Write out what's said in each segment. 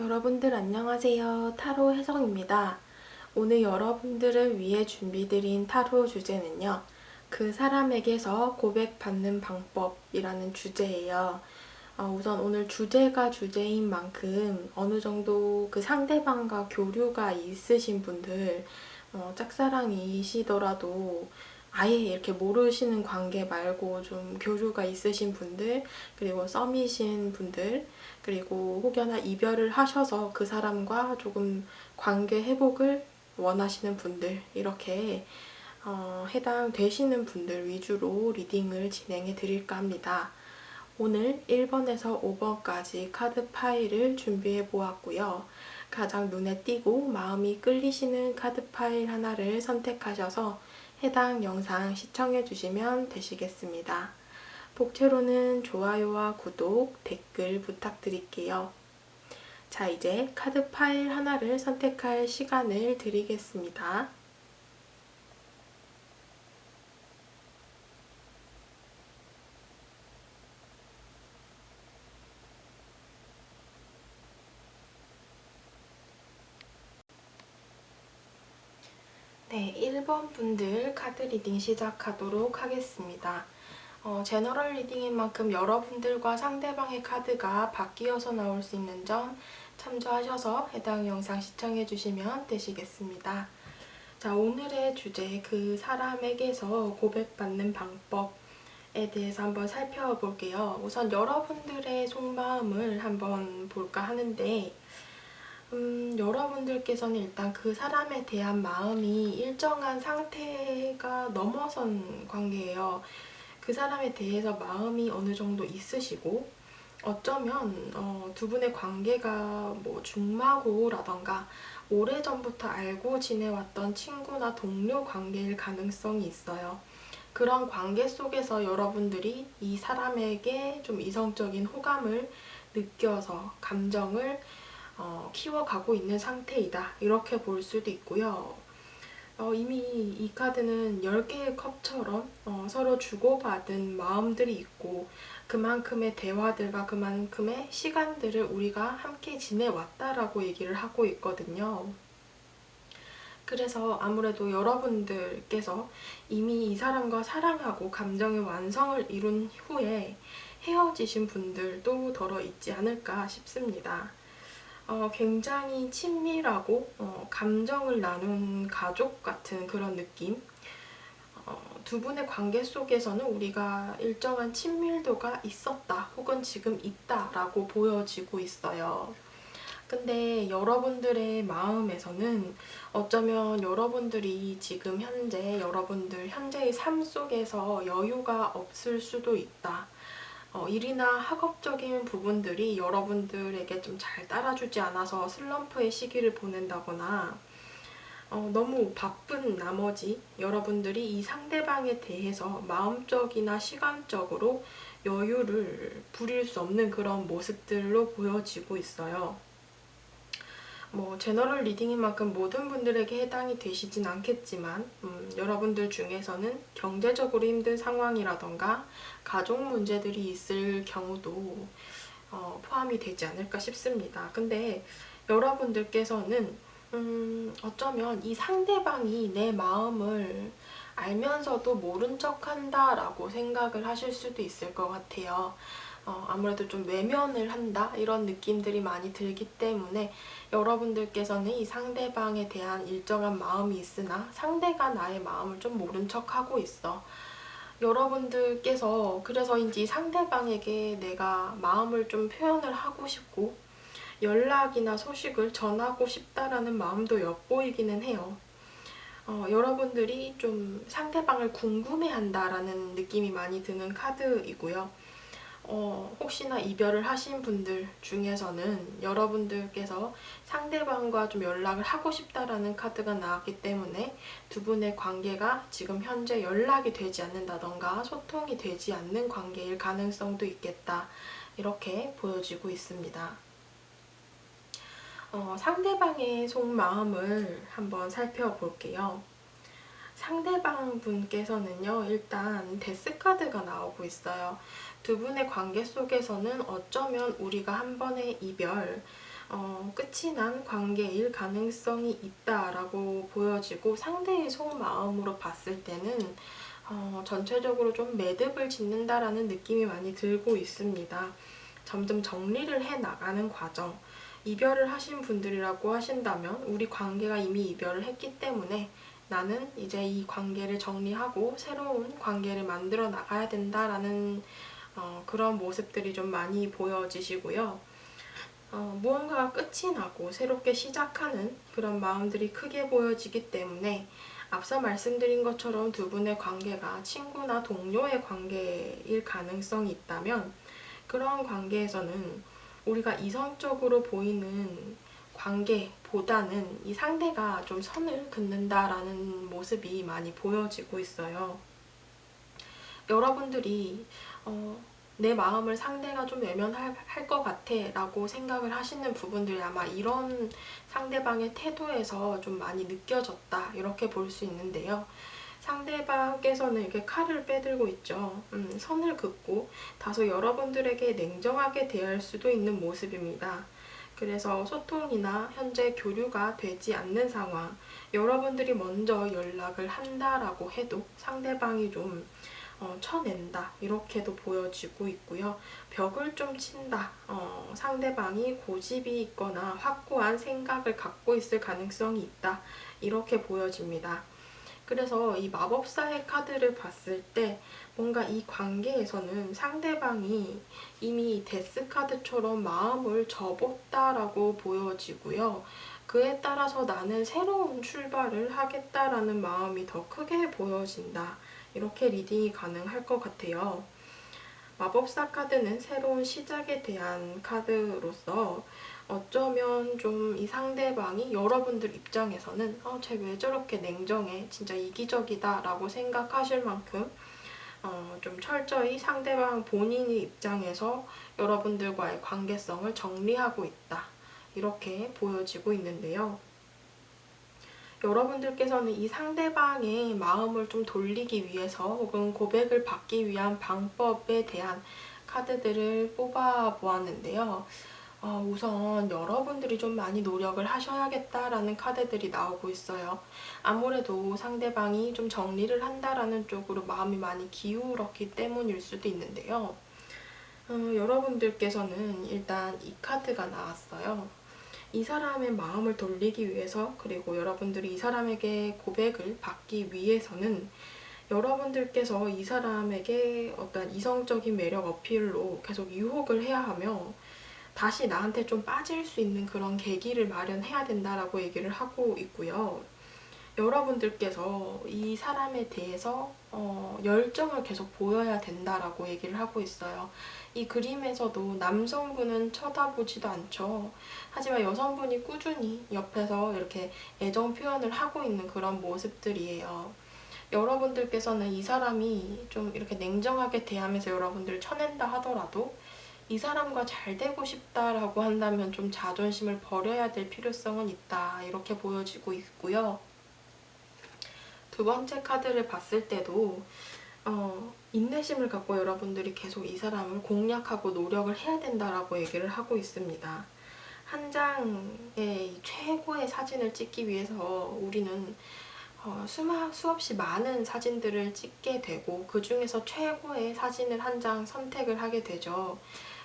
여러분들 안녕하세요. 타로 해석입니다. 오늘 여러분들을 위해 준비드린 타로 주제는요. 그 사람에게서 고백받는 방법이라는 주제예요. 우선 오늘 주제가 주제인 만큼 어느 정도 그 상대방과 교류가 있으신 분들, 짝사랑이시더라도 아예 이렇게 모르시는 관계 말고 좀 교류가 있으신 분들, 그리고 썸이신 분들, 그리고 혹여나 이별을 하셔서 그 사람과 조금 관계 회복을 원하시는 분들, 이렇게 해당되시는 분들 위주로 리딩을 진행해 드릴까 합니다. 오늘 1번에서 5번까지 카드 파일을 준비해 보았고요. 가장 눈에 띄고 마음이 끌리시는 카드 파일 하나를 선택하셔서 해당 영상 시청해 주시면 되시겠습니다. 복채로는 좋아요와 구독, 댓글 부탁드릴게요. 자, 이제 카드 파일 하나를 선택할 시간을 드리겠습니다. 네, 1번 분들 카드 리딩 시작하도록 하겠습니다. 제너럴 리딩인 만큼 여러분들과 상대방의 카드가 바뀌어서 나올 수 있는 점 참조하셔서 해당 영상 시청해 주시면 되시겠습니다. 자, 오늘의 주제, 그 사람에게서 고백받는 방법에 대해서 한번 살펴볼게요. 우선 여러분들의 속마음을 한번 볼까 하는데, 여러분들께서는 일단 그 사람에 대한 마음이 일정한 상태가 넘어선 관계예요. 그 사람에 대해서 마음이 어느 정도 있으시고, 어쩌면 두 분의 관계가 뭐 중마고라던가 오래전부터 알고 지내왔던 친구나 동료 관계일 가능성이 있어요. 그런 관계 속에서 여러분들이 이 사람에게 좀 이성적인 호감을 느껴서 감정을 키워가고 있는 상태이다, 이렇게 볼 수도 있고요. 이미 이 카드는 10개의 컵처럼 서로 주고받은 마음들이 있고 그만큼의 대화들과 그만큼의 시간들을 우리가 함께 지내왔다라고 얘기를 하고 있거든요. 그래서 아무래도 여러분들께서 이미 이 사람과 사랑하고 감정의 완성을 이룬 후에 헤어지신 분들도 덜어 있지 않을까 싶습니다. 굉장히 친밀하고 감정을 나눈 가족 같은 그런 느낌. 두 분의 관계 속에서는 우리가 일정한 친밀도가 있었다 혹은 지금 있다라고 보여지고 있어요. 근데 여러분들의 마음에서는 어쩌면 여러분들이 지금 여러분들 현재의 삶 속에서 여유가 없을 수도 있다. 일이나 학업적인 부분들이 여러분들에게 좀 잘 따라주지 않아서 슬럼프의 시기를 보낸다거나, 너무 바쁜 나머지 여러분들이 이 상대방에 대해서 마음적이나 시간적으로 여유를 부릴 수 없는 그런 모습들로 보여지고 있어요. 제너럴 리딩인 만큼 모든 분들에게 해당이 되시진 않겠지만, 여러분들 중에서는 경제적으로 힘든 상황이라던가 가족 문제들이 있을 경우도 포함이 되지 않을까 싶습니다. 근데 여러분들께서는 어쩌면 이 상대방이 내 마음을 알면서도 모른 척 한다라고 생각을 하실 수도 있을 것 같아요. 아무래도 좀 외면을 한다 이런 느낌들이 많이 들기 때문에 여러분들께서는 이 상대방에 대한 일정한 마음이 있으나 상대가 나의 마음을 좀 모른 척 하고 있어. 여러분들께서 그래서인지 상대방에게 내가 마음을 좀 표현을 하고 싶고 연락이나 소식을 전하고 싶다라는 마음도 엿보이기는 해요. 여러분들이 좀 상대방을 궁금해한다라는 느낌이 많이 드는 카드이고요. 혹시나 이별을 하신 분들 중에서는 여러분들께서 상대방과 좀 연락을 하고 싶다라는 카드가 나왔기 때문에 두 분의 관계가 지금 현재 연락이 되지 않는다던가 소통이 되지 않는 관계일 가능성도 있겠다, 이렇게 보여지고 있습니다. 상대방의 속마음을 한번 살펴볼게요. 상대방 분께서는요, 일단 데스카드가 나오고 있어요. 두 분의 관계 속에서는 어쩌면 우리가 한 번의 이별, 끝이 난 관계일 가능성이 있다라고 보여지고, 상대의 속마음으로 봤을 때는 전체적으로 좀 매듭을 짓는다라는 느낌이 많이 들고 있습니다. 점점 정리를 해 나가는 과정. 이별을 하신 분들이라고 하신다면 우리 관계가 이미 이별을 했기 때문에 나는 이제 이 관계를 정리하고 새로운 관계를 만들어 나가야 된다라는 그런 모습들이 좀 많이 보여지시고요. 무언가가 끝이 나고 새롭게 시작하는 그런 마음들이 크게 보여지기 때문에, 앞서 말씀드린 것처럼 두 분의 관계가 친구나 동료의 관계일 가능성이 있다면, 그런 관계에서는 우리가 이성적으로 보이는 관계보다는 이 상대가 좀 선을 긋는다라는 모습이 많이 보여지고 있어요. 여러분들이 내 마음을 상대가 좀 외면할 것 같아 라고 생각을 하시는 부분들이 아마 이런 상대방의 태도에서 좀 많이 느껴졌다, 이렇게 볼 수 있는데요. 상대방께서는 이렇게 칼을 빼들고 있죠. 선을 긋고 다소 여러분들에게 냉정하게 대할 수도 있는 모습입니다. 그래서 소통이나 현재 교류가 되지 않는 상황, 여러분들이 먼저 연락을 한다라고 해도 상대방이 좀 쳐낸다, 이렇게도 보여지고 있고요. 벽을 좀 친다, 상대방이 고집이 있거나 확고한 생각을 갖고 있을 가능성이 있다, 이렇게 보여집니다. 그래서 이 마법사의 카드를 봤을 때 뭔가 이 관계에서는 상대방이 이미 데스 카드처럼 마음을 접었다라고 보여지고요. 그에 따라서 나는 새로운 출발을 하겠다라는 마음이 더 크게 보여진다, 이렇게 리딩이 가능할 것 같아요. 마법사 카드는 새로운 시작에 대한 카드로서 어쩌면 좀 이 상대방이 여러분들 입장에서는 쟤 왜 저렇게 냉정해, 진짜 이기적이다 라고 생각하실 만큼 좀 철저히 상대방 본인의 입장에서 여러분들과의 관계성을 정리하고 있다, 이렇게 보여지고 있는데요. 여러분들께서는 이 상대방의 마음을 좀 돌리기 위해서 혹은 고백을 받기 위한 방법에 대한 카드들을 뽑아 보았는데요. 우선 여러분들이 좀 많이 노력을 하셔야겠다라는 카드들이 나오고 있어요. 아무래도 상대방이 좀 정리를 한다라는 쪽으로 마음이 많이 기울었기 때문일 수도 있는데요. 여러분들께서는 일단 이 카드가 나왔어요. 이 사람의 마음을 돌리기 위해서, 그리고 여러분들이 이 사람에게 고백을 받기 위해서는 여러분들께서 이 사람에게 어떤 이성적인 매력 어필로 계속 유혹을 해야 하며, 다시 나한테 좀 빠질 수 있는 그런 계기를 마련해야 된다라고 얘기를 하고 있고요. 여러분들께서 이 사람에 대해서 열정을 계속 보여야 된다라고 얘기를 하고 있어요. 이 그림에서도 남성분은 쳐다보지도 않죠. 하지만 여성분이 꾸준히 옆에서 이렇게 애정 표현을 하고 있는 그런 모습들이에요. 여러분들께서는 이 사람이 좀 이렇게 냉정하게 대하면서 여러분들을 쳐낸다 하더라도, 이 사람과 잘 되고 싶다라고 한다면 좀 자존심을 버려야 될 필요성은 있다, 이렇게 보여지고 있고요. 두 번째 카드를 봤을 때도 인내심을 갖고 여러분들이 계속 이 사람을 공략하고 노력을 해야 된다라고 얘기를 하고 있습니다. 한 장의 최고의 사진을 찍기 위해서 우리는 수없이 많은 사진들을 찍게 되고, 그 중에서 최고의 사진을 한 장 선택을 하게 되죠.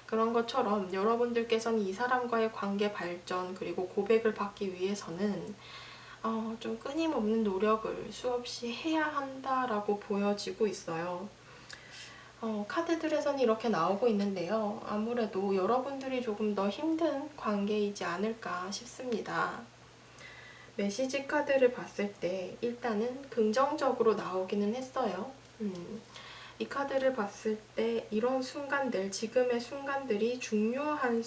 그런 것처럼 여러분들께서는 이 사람과의 관계 발전, 그리고 고백을 받기 위해서는 좀 끊임없는 노력을 수없이 해야 한다라고 보여지고 있어요. 카드들에서는 이렇게 나오고 있는데요. 아무래도 여러분들이 조금 더 힘든 관계이지 않을까 싶습니다. 메시지 카드를 봤을 때 일단은 긍정적으로 나오기는 했어요. 이 카드를 봤을 때 이런 순간들, 지금의 순간들이 중요한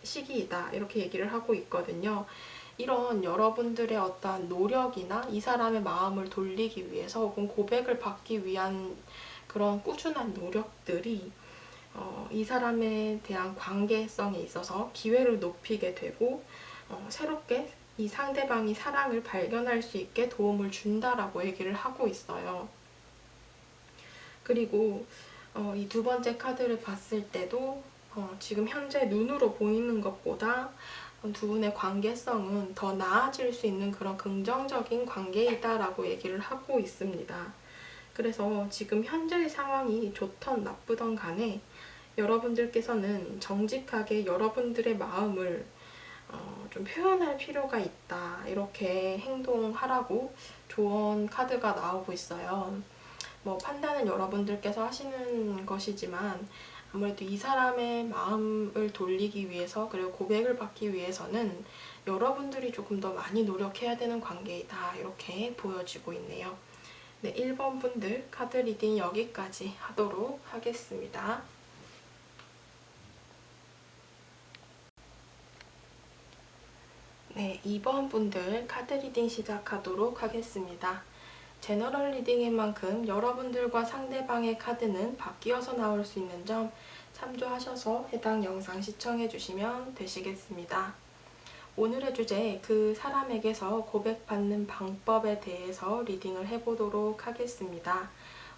시기이다, 이렇게 얘기를 하고 있거든요. 이런 여러분들의 어떠한 노력이나 이 사람의 마음을 돌리기 위해서 혹은 고백을 받기 위한 그런 꾸준한 노력들이 이 사람에 대한 관계성에 있어서 기회를 높이게 되고, 새롭게 이 상대방이 사랑을 발견할 수 있게 도움을 준다라고 얘기를 하고 있어요. 그리고 이 두 번째 카드를 봤을 때도 지금 현재 눈으로 보이는 것보다 두 분의 관계성은 더 나아질 수 있는 그런 긍정적인 관계이다라고 얘기를 하고 있습니다. 그래서 지금 현재의 상황이 좋던 나쁘던 간에 여러분들께서는 정직하게 여러분들의 마음을 좀 표현할 필요가 있다. 이렇게 행동하라고 조언 카드가 나오고 있어요. 뭐 판단은 여러분들께서 하시는 것이지만 아무래도 이 사람의 마음을 돌리기 위해서 그리고 고백을 받기 위해서는 여러분들이 조금 더 많이 노력해야 되는 관계이다. 이렇게 보여지고 있네요. 네, 1번 분들 카드 리딩 여기까지 하도록 하겠습니다. 네, 2번 분들 카드 리딩 시작하도록 하겠습니다. 제너럴 리딩인 만큼 여러분들과 상대방의 카드는 바뀌어서 나올 수 있는 점 참조하셔서 해당 영상 시청해 주시면 되시겠습니다. 오늘의 주제, 그 사람에게서 고백받는 방법에 대해서 리딩을 해보도록 하겠습니다.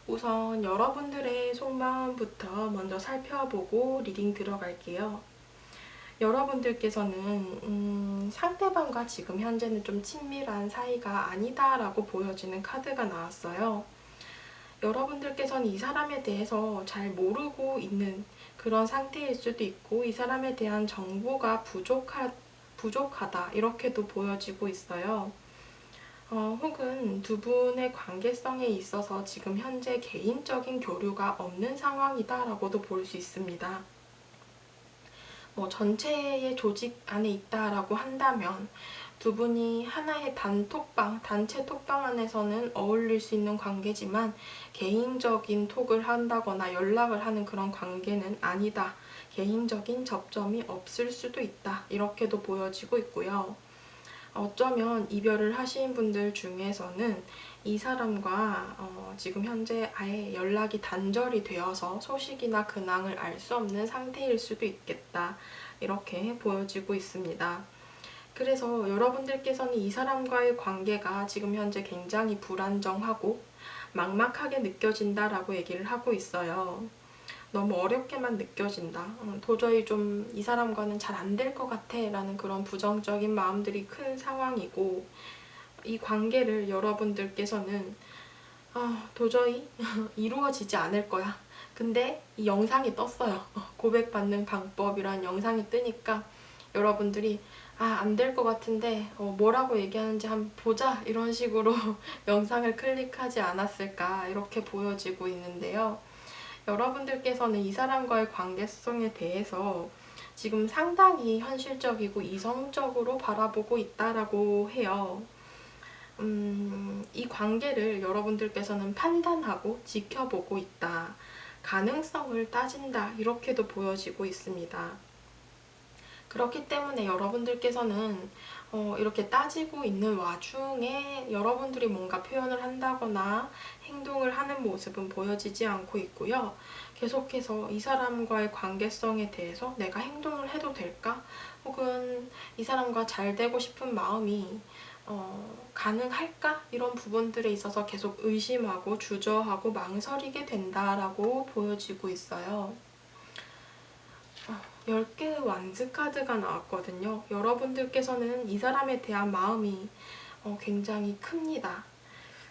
우선 여러분들의 속마음부터 먼저 살펴보고 리딩 들어갈게요. 여러분들께서는 상대방과 지금 현재는 좀 친밀한 사이가 아니다라고 보여지는 카드가 나왔어요. 여러분들께서는 이 사람에 대해서 잘 모르고 있는 그런 상태일 수도 있고 이 사람에 대한 정보가 부족하다 이렇게도 보여지고 있어요. 혹은 두 분의 관계성에 있어서 지금 현재 개인적인 교류가 없는 상황이다라고도 볼 수 있습니다. 뭐 전체의 조직 안에 있다라고 한다면 두 분이 하나의 단체 톡방 안에서는 어울릴 수 있는 관계지만 개인적인 톡을 한다거나 연락을 하는 그런 관계는 아니다. 개인적인 접점이 없을 수도 있다. 이렇게도 보여지고 있고요. 어쩌면 이별을 하신 분들 중에서는 이 사람과 지금 현재 아예 연락이 단절이 되어서 소식이나 근황을 알 수 없는 상태일 수도 있겠다. 이렇게 보여지고 있습니다. 그래서 여러분들께서는 이 사람과의 관계가 지금 현재 굉장히 불안정하고 막막하게 느껴진다라고 얘기를 하고 있어요. 너무 어렵게만 느껴진다. 도저히 좀 이 사람과는 잘 안 될 것 같아 라는 그런 부정적인 마음들이 큰 상황이고 이 관계를 여러분들께서는 도저히 이루어지지 않을 거야. 근데 이 영상이 떴어요. 고백받는 방법이란 영상이 뜨니까 여러분들이 안 될 것 같은데 뭐라고 얘기하는지 한번 보자 이런 식으로 영상을 클릭하지 않았을까 이렇게 보여지고 있는데요. 여러분들께서는 이 사람과의 관계성에 대해서 지금 상당히 현실적이고 이성적으로 바라보고 있다라고 해요. 이 관계를 여러분들께서는 판단하고 지켜보고 있다. 가능성을 따진다. 이렇게도 보여지고 있습니다. 그렇기 때문에 여러분들께서는 이렇게 따지고 있는 와중에 여러분들이 뭔가 표현을 한다거나 행동을 하는 모습은 보여지지 않고 있고요. 계속해서 이 사람과의 관계성에 대해서 내가 행동을 해도 될까? 혹은 이 사람과 잘 되고 싶은 마음이 가능할까? 이런 부분들에 있어서 계속 의심하고 주저하고 망설이게 된다라고 보여지고 있어요. 10개의 완즈 카드가 나왔거든요. 여러분들께서는 이 사람에 대한 마음이 굉장히 큽니다.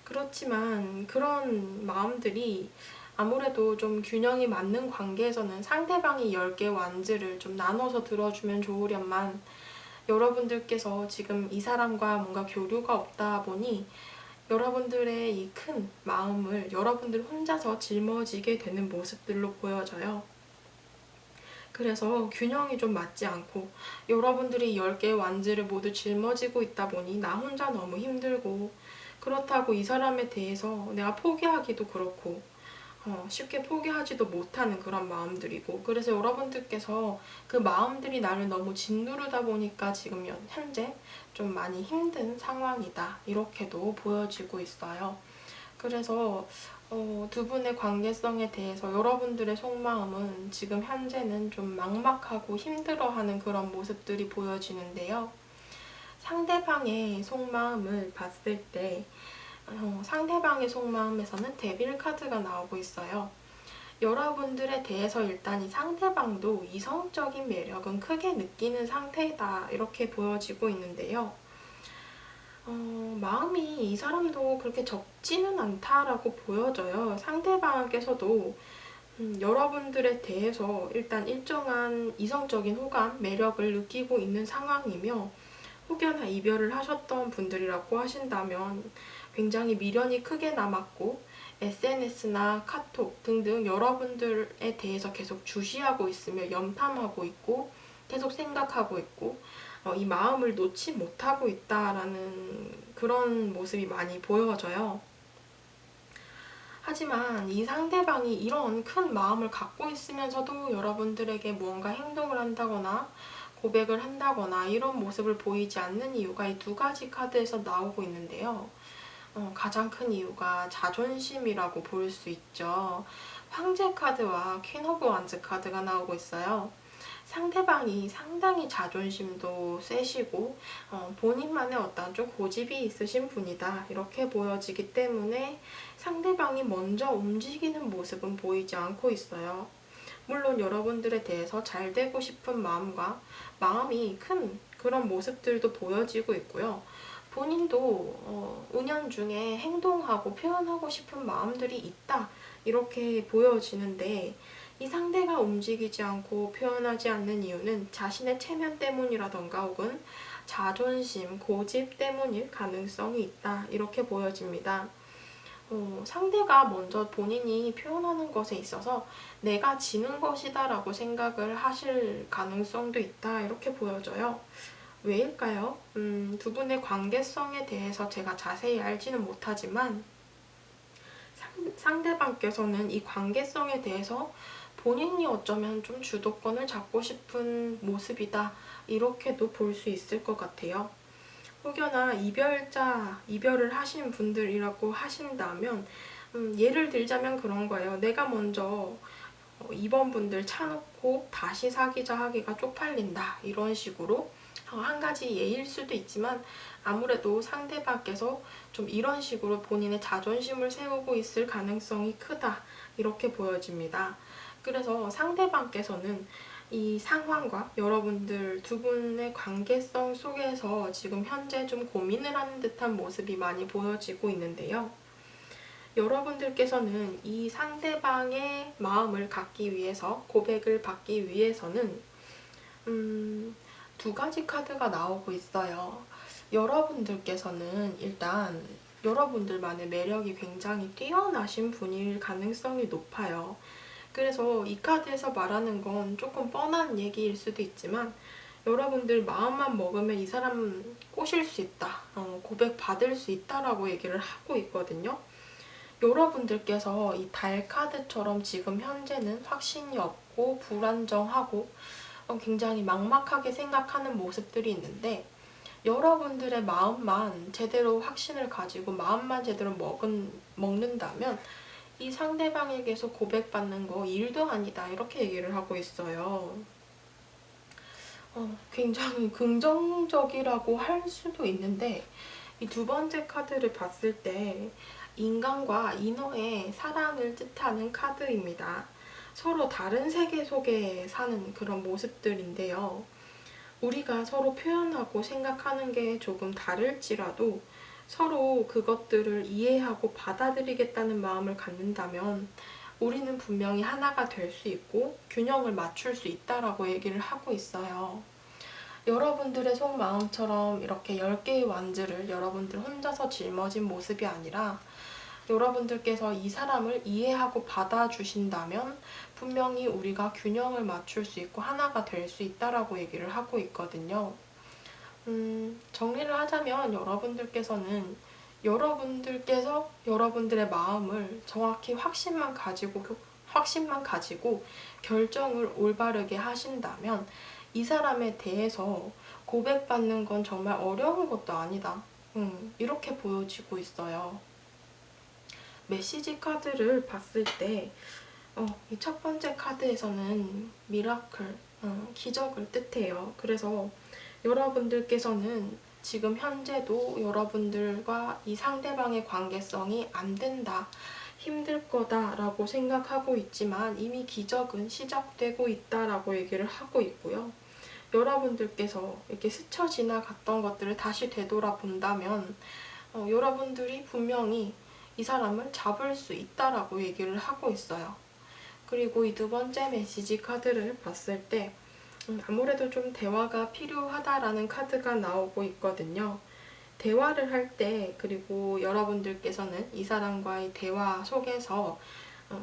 그렇지만 그런 마음들이 아무래도 좀 균형이 맞는 관계에서는 상대방이 10개 완즈를 좀 나눠서 들어주면 좋으련만 여러분들께서 지금 이 사람과 뭔가 교류가 없다 보니 여러분들의 이 큰 마음을 여러분들 혼자서 짊어지게 되는 모습들로 보여져요. 그래서 균형이 좀 맞지 않고 여러분들이 10개의 완즈를 모두 짊어지고 있다 보니 나 혼자 너무 힘들고 그렇다고 이 사람에 대해서 내가 포기하기도 그렇고 쉽게 포기하지도 못하는 그런 마음들이고 그래서 여러분들께서 그 마음들이 나를 너무 짓누르다 보니까 지금 현재 좀 많이 힘든 상황이다 이렇게도 보여지고 있어요. 그래서 두 분의 관계성에 대해서 여러분들의 속마음은 지금 현재는 좀 막막하고 힘들어하는 그런 모습들이 보여지는데요. 상대방의 속마음을 봤을 때 상대방의 속마음에서는 데빌 카드가 나오고 있어요. 여러분들에 대해서 일단 이 상대방도 이성적인 매력은 크게 느끼는 상태다 이렇게 보여지고 있는데요. 마음이 이 사람도 그렇게 적지는 않다라고 보여져요. 상대방께서도 여러분들에 대해서 일단 일정한 이성적인 호감, 매력을 느끼고 있는 상황이며 혹여나 이별을 하셨던 분들이라고 하신다면 굉장히 미련이 크게 남았고 SNS나 카톡 등등 여러분들에 대해서 계속 주시하고 있으며 염탐하고 있고 계속 생각하고 있고 이 마음을 놓지 못하고 있다라는 그런 모습이 많이 보여져요. 하지만 이 상대방이 이런 큰 마음을 갖고 있으면서도 여러분들에게 무언가 행동을 한다거나 고백을 한다거나 이런 모습을 보이지 않는 이유가 이 두 가지 카드에서 나오고 있는데요. 가장 큰 이유가 자존심이라고 볼 수 있죠. 황제 카드와 퀸 오브 완즈 카드가 나오고 있어요. 상대방이 상당히 자존심도 세시고 본인만의 어떤 좀 고집이 있으신 분이다 이렇게 보여지기 때문에 상대방이 먼저 움직이는 모습은 보이지 않고 있어요. 물론 여러분들에 대해서 잘 되고 싶은 마음이 큰 그런 모습들도 보여지고 있고요. 본인도 은연중에 행동하고 표현하고 싶은 마음들이 있다 이렇게 보여지는데 이 상대가 움직이지 않고 표현하지 않는 이유는 자신의 체면 때문이라던가 혹은 자존심, 고집 때문일 가능성이 있다 이렇게 보여집니다. 상대가 먼저 본인이 표현하는 것에 있어서 내가 지는 것이다 라고 생각을 하실 가능성도 있다 이렇게 보여져요. 왜일까요? 두 분의 관계성에 대해서 제가 자세히 알지는 못하지만 상대방께서는 이 관계성에 대해서 본인이 어쩌면 좀 주도권을 잡고 싶은 모습이다 이렇게도 볼 수 있을 것 같아요. 혹여나 이별을 하신 분들이라고 하신다면 예를 들자면 그런 거예요. 내가 먼저 이번 분들 차놓고 다시 사귀자 하기가 쪽팔린다 이런 식으로 한 가지 예일 수도 있지만 아무래도 상대방께서 좀 이런 식으로 본인의 자존심을 세우고 있을 가능성이 크다 이렇게 보여집니다. 그래서 상대방께서는 이 상황과 여러분들 두 분의 관계성 속에서 지금 현재 좀 고민을 하는 듯한 모습이 많이 보여지고 있는데요. 여러분들께서는 이 상대방의 마음을 갖기 위해서 고백을 받기 위해서는 두 가지 카드가 나오고 있어요. 여러분들께서는 일단 여러분들만의 매력이 굉장히 뛰어나신 분일 가능성이 높아요. 그래서 이 카드에서 말하는 건 조금 뻔한 얘기일 수도 있지만 여러분들 마음만 먹으면 이 사람 꼬실 수 있다, 고백 받을 수 있다라고 얘기를 하고 있거든요. 여러분들께서 이 달 카드처럼 지금 현재는 확신이 없고 불안정하고 굉장히 막막하게 생각하는 모습들이 있는데 여러분들의 마음만 제대로 확신을 가지고 마음만 제대로 먹는다면 이 상대방에게서 고백받는 거 일도 아니다 이렇게 얘기를 하고 있어요. 굉장히 긍정적이라고 할 수도 있는데 이 두 번째 카드를 봤을 때 인간과 인어의 사랑을 뜻하는 카드입니다. 서로 다른 세계 속에 사는 그런 모습들인데요. 우리가 서로 표현하고 생각하는 게 조금 다를지라도 서로 그것들을 이해하고 받아들이겠다는 마음을 갖는다면 우리는 분명히 하나가 될 수 있고 균형을 맞출 수 있다라고 얘기를 하고 있어요. 여러분들의 속마음처럼 이렇게 10개의 완즈를 여러분들 혼자서 짊어진 모습이 아니라 여러분들께서 이 사람을 이해하고 받아주신다면 분명히 우리가 균형을 맞출 수 있고 하나가 될 수 있다라고 얘기를 하고 있거든요. 정리를 하자면 여러분들께서는 여러분들께서 여러분들의 마음을 정확히 확신만 가지고 결정을 올바르게 하신다면 이 사람에 대해서 고백받는 건 정말 어려운 것도 아니다. 이렇게 보여지고 있어요. 메시지 카드를 봤을 때 이 첫 번째 카드에서는 미라클, 기적을 뜻해요. 그래서 여러분들께서는 지금 현재도 여러분들과 이 상대방의 관계성이 안 된다. 힘들 거다라고 생각하고 있지만 이미 기적은 시작되고 있다라고 얘기를 하고 있고요. 여러분들께서 이렇게 스쳐 지나갔던 것들을 다시 되돌아본다면 여러분들이 분명히 이 사람을 잡을 수 있다라고 얘기를 하고 있어요. 그리고 이 두 번째 메시지 카드를 봤을 때 아무래도 좀 대화가 필요하다라는 카드가 나오고 있거든요. 대화를 할 때, 그리고 여러분들께서는 이 사람과의 대화 속에서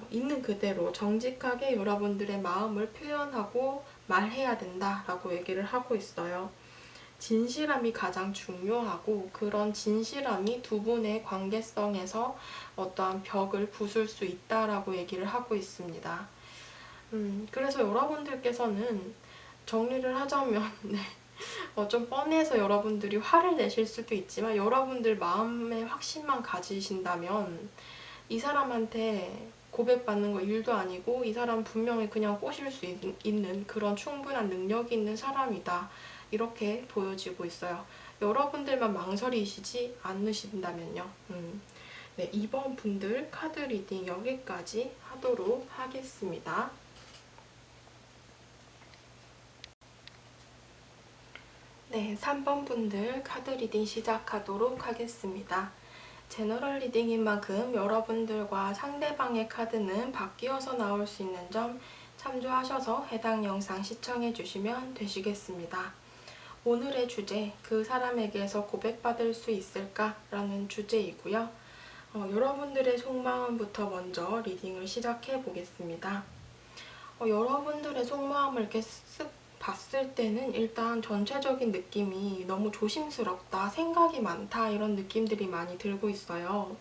있는 그대로 정직하게 여러분들의 마음을 표현하고 말해야 된다라고 얘기를 하고 있어요. 진실함이 가장 중요하고 그런 진실함이 두 분의 관계성에서 어떠한 벽을 부술 수 있다라고 얘기를 하고 있습니다. 그래서 여러분들께서는 정리를 하자면 네, 좀 뻔해서 여러분들이 화를 내실 수도 있지만 여러분들 마음의 확신만 가지신다면 이 사람한테 고백받는 거 일도 아니고 이 사람 분명히 그냥 꼬실 수 있는 그런 충분한 능력이 있는 사람이다. 이렇게 보여지고 있어요. 여러분들만 망설이시지 않으신다면요. 네, 2번 분들 카드 리딩 여기까지 하도록 하겠습니다. 네, 3번 분들 카드 리딩 시작하도록 하겠습니다. 제너럴 리딩인 만큼 여러분들과 상대방의 카드는 바뀌어서 나올 수 있는 점 참조하셔서 해당 영상 시청해 주시면 되시겠습니다. 오늘의 주제, 그 사람에게서 고백받을 수 있을까? 라는 주제이고요. 여러분들의 속마음부터 먼저 리딩을 시작해 보겠습니다. 여러분들의 속마음을 이렇게 쓱 봤을 때는 일단 전체적인 느낌이 너무 조심스럽다, 생각이 많다 이런 느낌들이 많이 들고 있어요.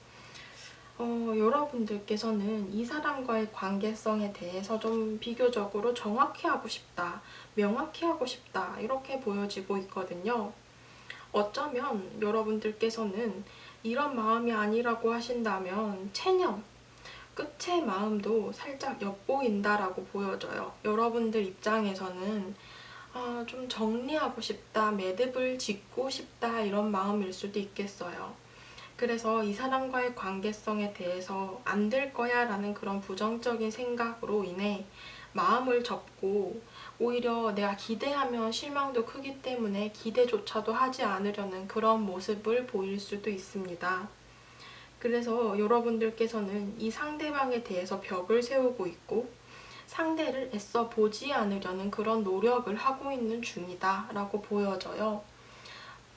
여러분들께서는 이 사람과의 관계성에 대해서 좀 비교적으로 정확히 하고 싶다, 명확히 하고 싶다 이렇게 보여지고 있거든요. 어쩌면 여러분들께서는 이런 마음이 아니라고 하신다면 체념, 끝의 마음도 살짝 엿보인다라고 보여져요. 여러분들 입장에서는 좀 정리하고 싶다, 매듭을 짓고 싶다 이런 마음일 수도 있겠어요. 그래서 이 사람과의 관계성에 대해서 안 될 거야 라는 그런 부정적인 생각으로 인해 마음을 접고 오히려 내가 기대하면 실망도 크기 때문에 기대조차도 하지 않으려는 그런 모습을 보일 수도 있습니다. 그래서 여러분들께서는 이 상대방에 대해서 벽을 세우고 있고 상대를 애써 보지 않으려는 그런 노력을 하고 있는 중이다 라고 보여져요.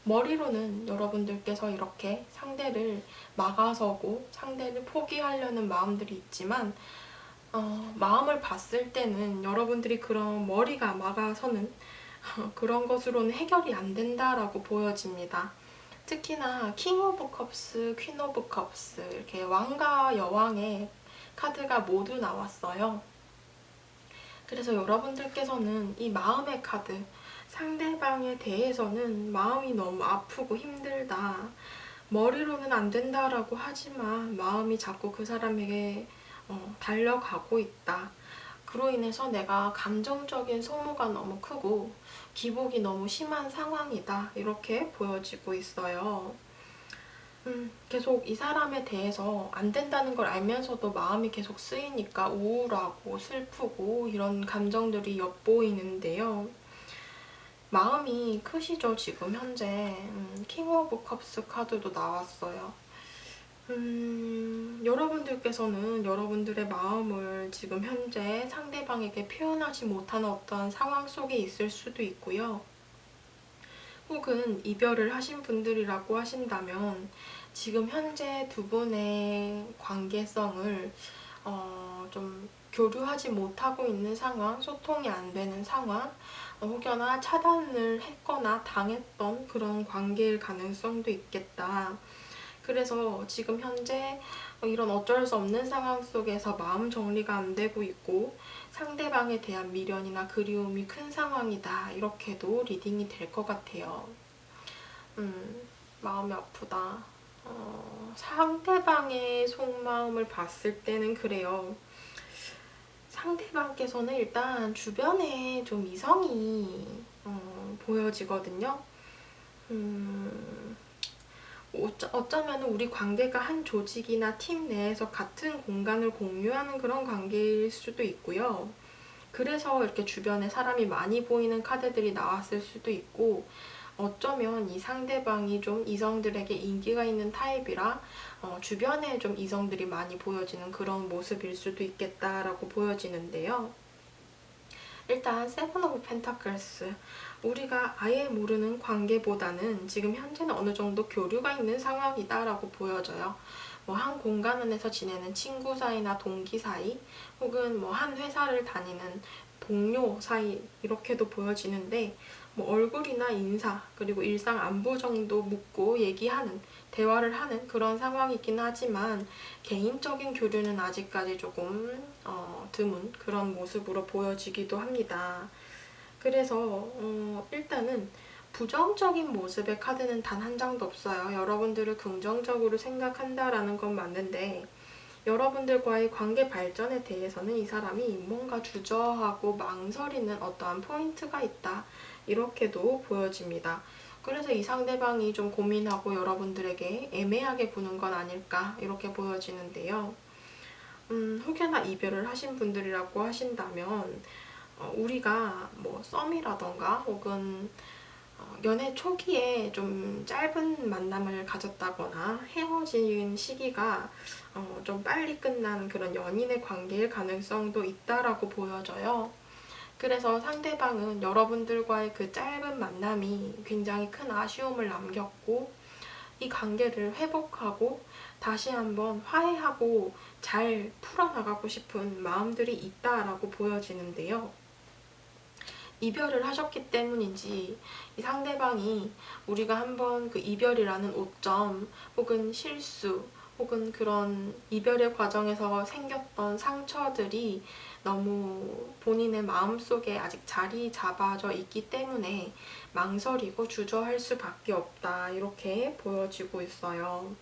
머리로는 여러분들께서 이렇게 상대를 막아서고 상대를 포기하려는 마음들이 있지만 마음을 봤을 때는 여러분들이 그런 머리가 막아서는 그런 것으로는 해결이 안 된다라고 보여집니다. 특히나 킹 오브 컵스, 퀸 오브 컵스 이렇게 왕과 여왕의 카드가 모두 나왔어요. 그래서 여러분들께서는 이 마음의 카드, 상대방에 대해서는 마음이 너무 아프고 힘들다. 머리로는 안 된다라고 하지만 마음이 자꾸 그 사람에게 달려가고 있다. 그로 인해서 내가 감정적인 소모가 너무 크고 기복이 너무 심한 상황이다. 이렇게 보여지고 있어요. 계속 이 사람에 대해서 안 된다는 걸 알면서도 마음이 계속 쓰이니까 우울하고 슬프고 이런 감정들이 엿보이는데요. 마음이 크시죠, 지금 현재. 킹 오브 컵스 카드도 나왔어요. 여러분들께서는 여러분들의 마음을 지금 현재 상대방에게 표현하지 못하는 어떤 상황 속에 있을 수도 있고요. 혹은 이별을 하신 분들이라고 하신다면 지금 현재 두 분의 관계성을 좀 교류하지 못하고 있는 상황, 소통이 안 되는 상황, 혹여나 차단을 했거나 당했던 그런 관계일 가능성도 있겠다. 그래서 지금 현재 이런 어쩔 수 없는 상황 속에서 마음 정리가 안 되고 있고 상대방에 대한 미련이나 그리움이 큰 상황이다. 이렇게도 리딩이 될 것 같아요. 마음이 아프다. 상대방의 속마음을 봤을 때는 그래요. 상대방께서는 일단 주변에 좀 이성이 보여지거든요. 어쩌면 우리 관계가 한 조직이나 팀 내에서 같은 공간을 공유하는 그런 관계일 수도 있고요. 그래서 이렇게 주변에 사람이 많이 보이는 카드들이 나왔을 수도 있고, 어쩌면 이 상대방이 좀 이성들에게 인기가 있는 타입이라 주변에 좀 이성들이 많이 보여지는 그런 모습일 수도 있겠다라고 보여지는데요. 일단 세븐 오브 펜타클스, 우리가 아예 모르는 관계보다는 지금 현재는 어느 정도 교류가 있는 상황이다라고 보여져요. 뭐 한 공간 안에서 지내는 친구 사이나 동기 사이, 혹은 뭐 한 회사를 다니는 동료 사이, 이렇게도 보여지는데, 뭐 얼굴이나 인사, 그리고 일상 안부 정도 묻고 얘기하는, 대화를 하는 그런 상황이긴 하지만, 개인적인 교류는 아직까지 조금 드문 그런 모습으로 보여지기도 합니다. 그래서 일단은 부정적인 모습의 카드는 단 한 장도 없어요. 여러분들을 긍정적으로 생각한다라는 건 맞는데, 여러분들과의 관계 발전에 대해서는 이 사람이 뭔가 주저하고 망설이는 어떠한 포인트가 있다, 이렇게도 보여집니다. 그래서 이 상대방이 좀 고민하고 여러분들에게 애매하게 구는 건 아닐까, 이렇게 보여지는데요. 혹여나 이별을 하신 분들이라고 하신다면, 우리가 뭐 썸이라던가 혹은 연애 초기에 좀 짧은 만남을 가졌다거나 헤어진 시기가 좀 빨리 끝난 그런 연인의 관계일 가능성도 있다라고 보여져요. 그래서 상대방은 여러분들과의 그 짧은 만남이 굉장히 큰 아쉬움을 남겼고, 이 관계를 회복하고 다시 한번 화해하고 잘 풀어나가고 싶은 마음들이 있다라고 보여지는데요. 이별을 하셨기 때문인지 이 상대방이 우리가 한번 그 이별이라는 오점, 혹은 실수, 혹은 그런 이별의 과정에서 생겼던 상처들이 너무 본인의 마음속에 아직 자리 잡아져 있기 때문에 망설이고 주저할 수밖에 없다, 이렇게 보여지고 있어요.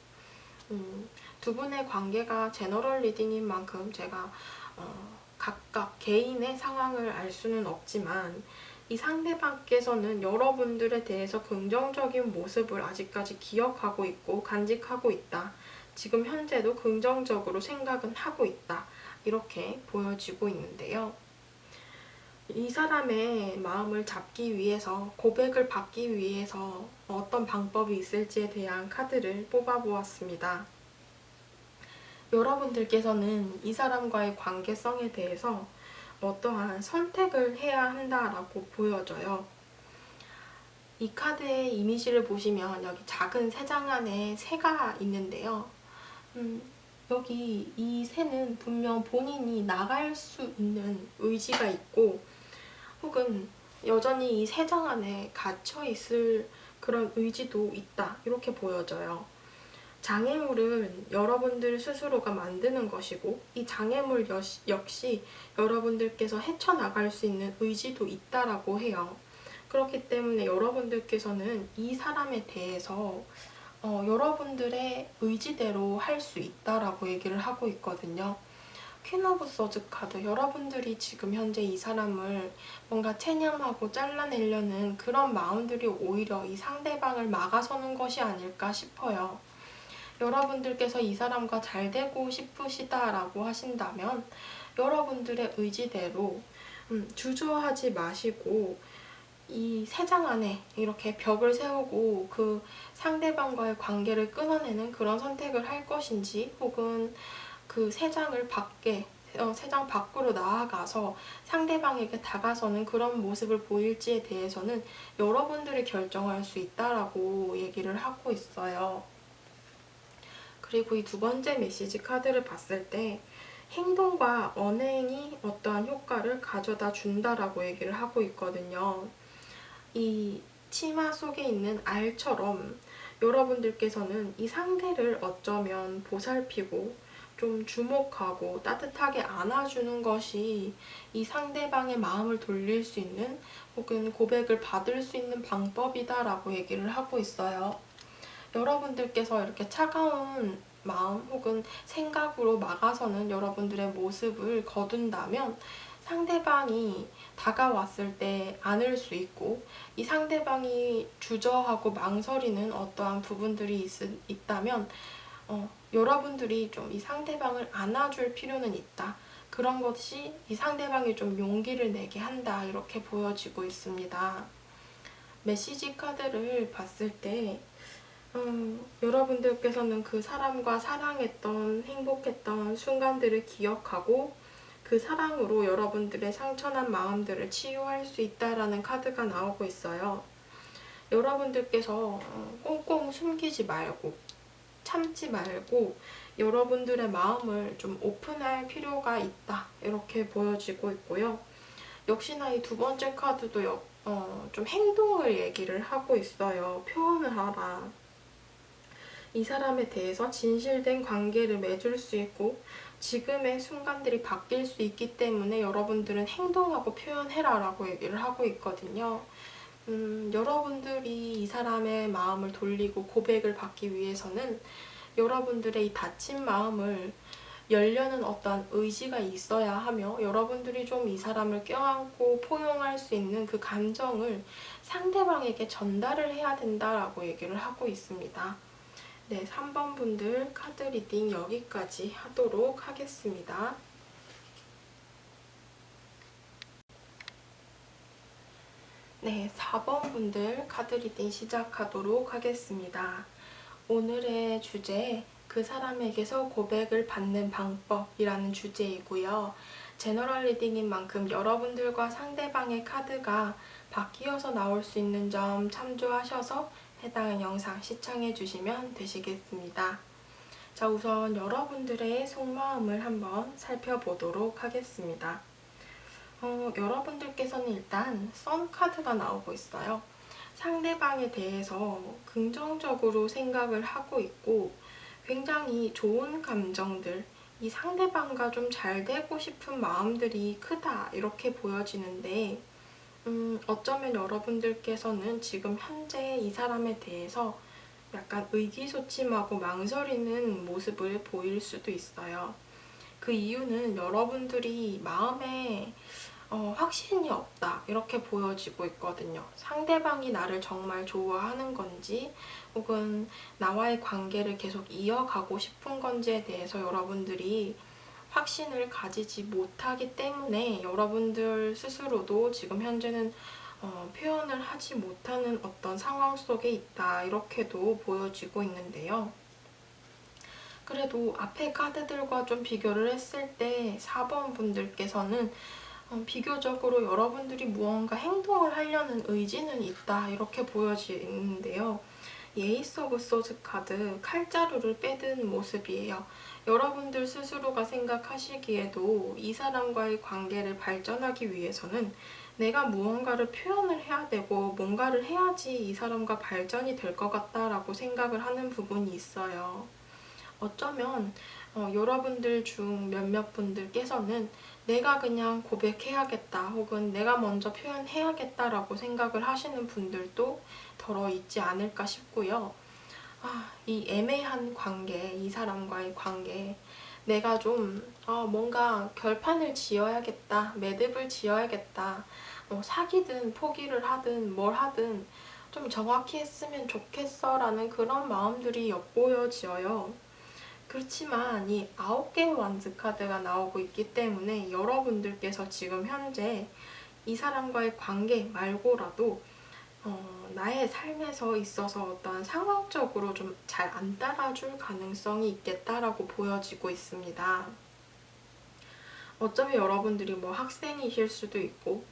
두 분의 관계가 제너럴 리딩인 만큼 제가 각각 개인의 상황을 알 수는 없지만, 이 상대방께서는 여러분들에 대해서 긍정적인 모습을 아직까지 기억하고 있고 간직하고 있다. 지금 현재도 긍정적으로 생각은 하고 있다, 이렇게 보여지고 있는데요. 이 사람의 마음을 잡기 위해서, 고백을 받기 위해서 어떤 방법이 있을지에 대한 카드를 뽑아보았습니다. 여러분들께서는 이 사람과의 관계성에 대해서 어떠한 선택을 해야 한다라고 보여져요. 이 카드의 이미지를 보시면 여기 작은 새 장 안에 새가 있는데요. 여기 이 새는 분명 본인이 나갈 수 있는 의지가 있고, 혹은 여전히 이 새 장 안에 갇혀 있을 그런 의지도 있다, 이렇게 보여져요. 장애물은 여러분들 스스로가 만드는 것이고, 이 장애물 역시 여러분들께서 헤쳐나갈 수 있는 의지도 있다라고 해요. 그렇기 때문에 여러분들께서는 이 사람에 대해서 여러분들의 의지대로 할 수 있다라고 얘기를 하고 있거든요. 퀸 오브 서즈 카드, 여러분들이 지금 현재 이 사람을 뭔가 체념하고 잘라내려는 그런 마음들이 오히려 이 상대방을 막아서는 것이 아닐까 싶어요. 여러분들께서 이 사람과 잘 되고 싶으시다라고 하신다면 여러분들의 의지대로 주저하지 마시고 이 세 장 안에 이렇게 벽을 세우고 그 상대방과의 관계를 끊어내는 그런 선택을 할 것인지, 혹은 그 세 장을 세 장 밖으로 나아가서 상대방에게 다가서는 그런 모습을 보일지에 대해서는 여러분들이 결정할 수 있다라고 얘기를 하고 있어요. 그리고 이 두 번째 메시지 카드를 봤을 때 행동과 언행이 어떠한 효과를 가져다 준다라고 얘기를 하고 있거든요. 이 치마 속에 있는 알처럼 여러분들께서는 이 상대를 어쩌면 보살피고 좀 주목하고 따뜻하게 안아주는 것이 이 상대방의 마음을 돌릴 수 있는, 혹은 고백을 받을 수 있는 방법이다라고 얘기를 하고 있어요. 여러분들께서 이렇게 차가운 마음 혹은 생각으로 막아서는 여러분들의 모습을 거둔다면 상대방이 다가왔을 때 안을 수 있고, 이 상대방이 주저하고 망설이는 어떠한 부분들이 있다면 여러분들이 좀 이 상대방을 안아줄 필요는 있다. 그런 것이 이 상대방이 좀 용기를 내게 한다. 이렇게 보여지고 있습니다. 메시지 카드를 봤을 때 여러분들께서는 그 사람과 사랑했던, 행복했던 순간들을 기억하고 그 사랑으로 여러분들의 상처난 마음들을 치유할 수 있다라는 카드가 나오고 있어요. 여러분들께서 꽁꽁 숨기지 말고, 참지 말고 여러분들의 마음을 좀 오픈할 필요가 있다. 이렇게 보여지고 있고요. 역시나 이 두 번째 카드도 좀 행동을 얘기를 하고 있어요. 표현을 하라. 이 사람에 대해서 진실된 관계를 맺을 수 있고 지금의 순간들이 바뀔 수 있기 때문에 여러분들은 행동하고 표현해라 라고 얘기를 하고 있거든요. 여러분들이 이 사람의 마음을 돌리고 고백을 받기 위해서는 여러분들의 이 다친 마음을 열려는 어떤 의지가 있어야 하며, 여러분들이 좀 이 사람을 껴안고 포용할 수 있는 그 감정을 상대방에게 전달을 해야 된다라고 얘기를 하고 있습니다. 네, 3번 분들 카드 리딩 여기까지 하도록 하겠습니다. 네, 4번 분들 카드 리딩 시작하도록 하겠습니다. 오늘의 주제, 그 사람에게서 고백을 받는 방법이라는 주제이고요. 제너럴 리딩인 만큼 여러분들과 상대방의 카드가 바뀌어서 나올 수 있는 점 참조하셔서 해당 영상 시청해주시면 되시겠습니다. 자, 우선 여러분들의 속마음을 한번 살펴보도록 하겠습니다. 여러분들께서는 일단 선 카드가 나오고 있어요. 상대방에 대해서 긍정적으로 생각을 하고 있고 굉장히 좋은 감정들, 이 상대방과 좀 잘 되고 싶은 마음들이 크다 이렇게 보여지는데 어쩌면 여러분들께서는 지금 현재 이 사람에 대해서 약간 의기소침하고 망설이는 모습을 보일 수도 있어요. 그 이유는 여러분들이 마음에 확신이 없다 이렇게 보여지고 있거든요. 상대방이 나를 정말 좋아하는 건지 혹은 나와의 관계를 계속 이어가고 싶은 건지에 대해서 여러분들이 확신을 가지지 못하기 때문에 여러분들 스스로도 지금 현재는 표현을 하지 못하는 어떤 상황 속에 있다 이렇게도 보여지고 있는데요. 그래도 앞에 카드들과 좀 비교를 했을 때 4번 분들께서는 비교적으로 여러분들이 무언가 행동을 하려는 의지는 있다 이렇게 보여지는데요. 에이스 오브 소드 카드, 칼자루를 빼든 모습이에요. 여러분들 스스로가 생각하시기에도 이 사람과의 관계를 발전하기 위해서는 내가 무언가를 표현을 해야 되고 뭔가를 해야지 이 사람과 발전이 될 것 같다라고 생각을 하는 부분이 있어요. 어쩌면 여러분들 중 몇몇 분들께서는 내가 그냥 고백해야겠다 혹은 내가 먼저 표현해야겠다라고 생각을 하시는 분들도 덜어 있지 않을까 싶고요. 이 애매한 관계, 이 사람과의 관계, 내가 좀 뭔가 결판을 지어야겠다, 매듭을 지어야겠다, 사귀든 포기를 하든 뭘 하든 좀 정확히 했으면 좋겠어 라는 그런 마음들이 엿보여져요. 그렇지만 이 9개의 wands 카드가 나오고 있기 때문에 여러분들께서 지금 현재 이 사람과의 관계 말고라도 나의 삶에서 있어서 어떤 상황적으로 좀 잘 안 따라줄 가능성이 있겠다라고 보여지고 있습니다. 어쩌면 여러분들이 뭐 학생이실 수도 있고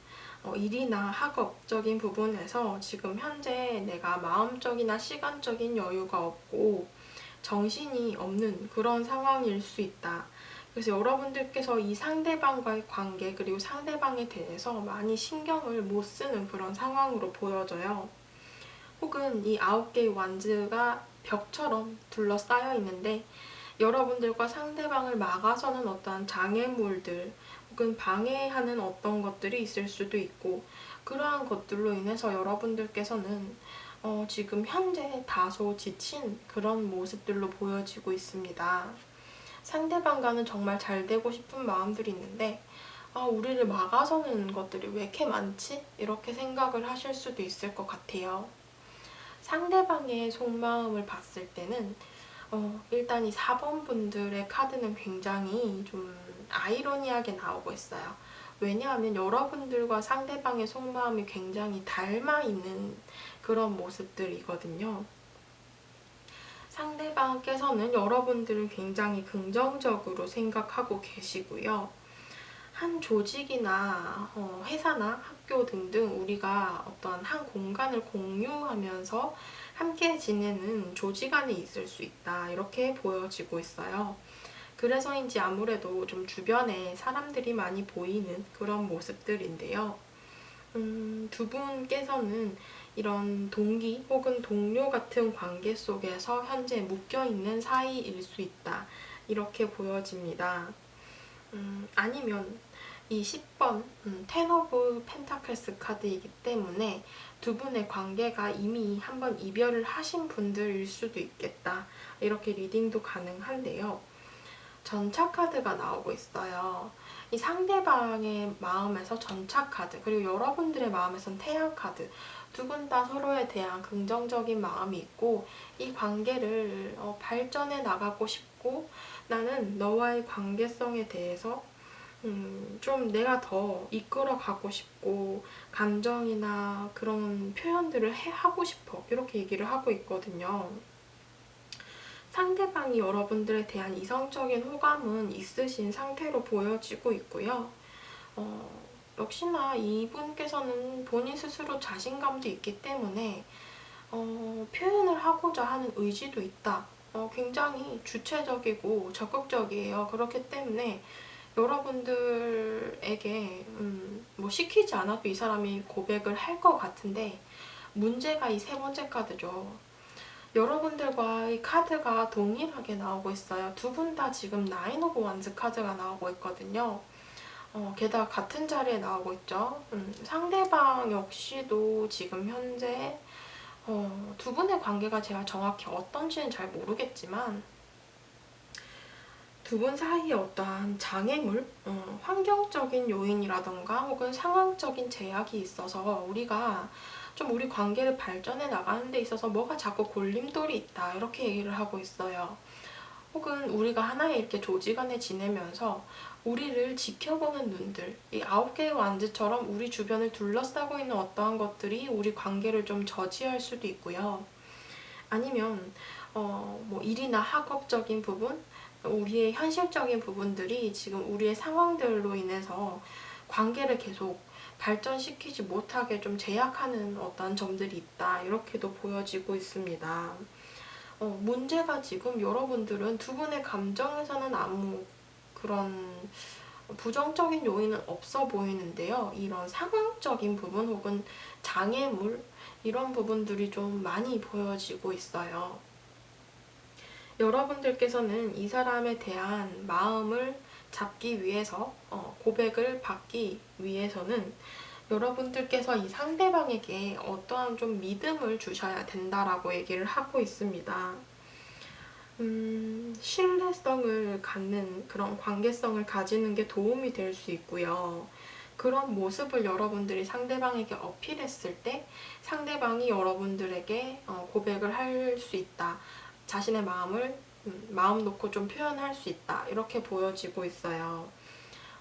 일이나 학업적인 부분에서 지금 현재 내가 마음적이나 시간적인 여유가 없고 정신이 없는 그런 상황일 수 있다. 그래서 여러분들께서 이 상대방과의 관계 그리고 상대방에 대해서 많이 신경을 못 쓰는 그런 상황으로 보여져요. 혹은 이 9개의 완즈가 벽처럼 둘러싸여 있는데 여러분들과 상대방을 막아서는 어떠한 장애물들 혹은 방해하는 어떤 것들이 있을 수도 있고, 그러한 것들로 인해서 여러분들께서는 지금 현재 다소 지친 그런 모습들로 보여지고 있습니다. 상대방과는 정말 잘 되고 싶은 마음들이 있는데 우리를 막아서는 것들이 왜 이렇게 많지? 이렇게 생각을 하실 수도 있을 것 같아요. 상대방의 속마음을 봤을 때는 일단 이 4번 분들의 카드는 굉장히 좀 아이러니하게 나오고 있어요. 왜냐하면 여러분들과 상대방의 속마음이 굉장히 닮아 있는 그런 모습들이거든요. 상대방께서는 여러분들을 굉장히 긍정적으로 생각하고 계시고요. 한 조직이나 회사나 학교 등등 우리가 어떤 한 공간을 공유하면서 함께 지내는 조직 안에 있을 수 있다, 이렇게 보여지고 있어요. 그래서인지 아무래도 좀 주변에 사람들이 많이 보이는 그런 모습들인데요. 두 분께서는 이런 동기 혹은 동료 같은 관계 속에서 현재 묶여있는 사이일 수 있다, 이렇게 보여집니다. 아니면 이 10번 텐 오브 펜타클스 카드이기 때문에 두 분의 관계가 이미 한번 이별을 하신 분들일 수도 있겠다, 이렇게 리딩도 가능한데요. 전차 카드가 나오고 있어요. 이 상대방의 마음에서 전차 카드, 그리고 여러분들의 마음에선 태양 카드, 두 분 다 서로에 대한 긍정적인 마음이 있고 이 관계를 발전해 나가고 싶고, 나는 너와의 관계성에 대해서 좀 내가 더 이끌어 가고 싶고 감정이나 그런 표현들을 하고 싶어, 이렇게 얘기를 하고 있거든요. 상대방이 여러분들에 대한 이성적인 호감은 있으신 상태로 보여지고 있고요. 역시나 이분께서는 본인 스스로 자신감도 있기 때문에 표현을 하고자 하는 의지도 있다. 굉장히 주체적이고 적극적이에요. 그렇기 때문에 여러분들에게 뭐 시키지 않아도 이 사람이 고백을 할 것 같은데, 문제가 이 세 번째 카드죠. 여러분들과 이 카드가 동일하게 나오고 있어요. 두 분 다 지금 나인 오브 원즈 카드가 나오고 있거든요. 게다가 같은 자리에 나오고 있죠. 상대방 역시도 지금 현재 두 분의 관계가 제가 정확히 어떤지는 잘 모르겠지만 두 분 사이에 어떠한 장애물, 환경적인 요인이라던가 혹은 상황적인 제약이 있어서 우리가 좀 우리 관계를 발전해 나가는 데 있어서 뭐가 자꾸 골림돌이 있다, 이렇게 얘기를 하고 있어요. 혹은 우리가 하나의 이렇게 조직 안에 지내면서 우리를 지켜보는 눈들, 이 9개의 완즈처럼 우리 주변을 둘러싸고 있는 어떠한 것들이 우리 관계를 좀 저지할 수도 있고요. 아니면 뭐 일이나 학업적인 부분, 우리의 현실적인 부분들이 지금 우리의 상황들로 인해서 관계를 계속 발전시키지 못하게 좀 제약하는 어떤 점들이 있다, 이렇게도 보여지고 있습니다. 문제가 지금 여러분들은 두 분의 감정에서는 아무 그런 부정적인 요인은 없어 보이는데요. 이런 상황적인 부분 혹은 장애물, 이런 부분들이 좀 많이 보여지고 있어요. 여러분들께서는 이 사람에 대한 마음을 잡기 위해서, 고백을 받기 위해서는 여러분들께서 이 상대방에게 어떠한 좀 믿음을 주셔야 된다라고 얘기를 하고 있습니다. 신뢰성을 갖는 그런 관계성을 가지는 게 도움이 될 수 있고요. 그런 모습을 여러분들이 상대방에게 어필했을 때 상대방이 여러분들에게 고백을 할 수 있다, 자신의 마음을 마음 놓고 좀 표현할 수 있다, 이렇게 보여지고 있어요.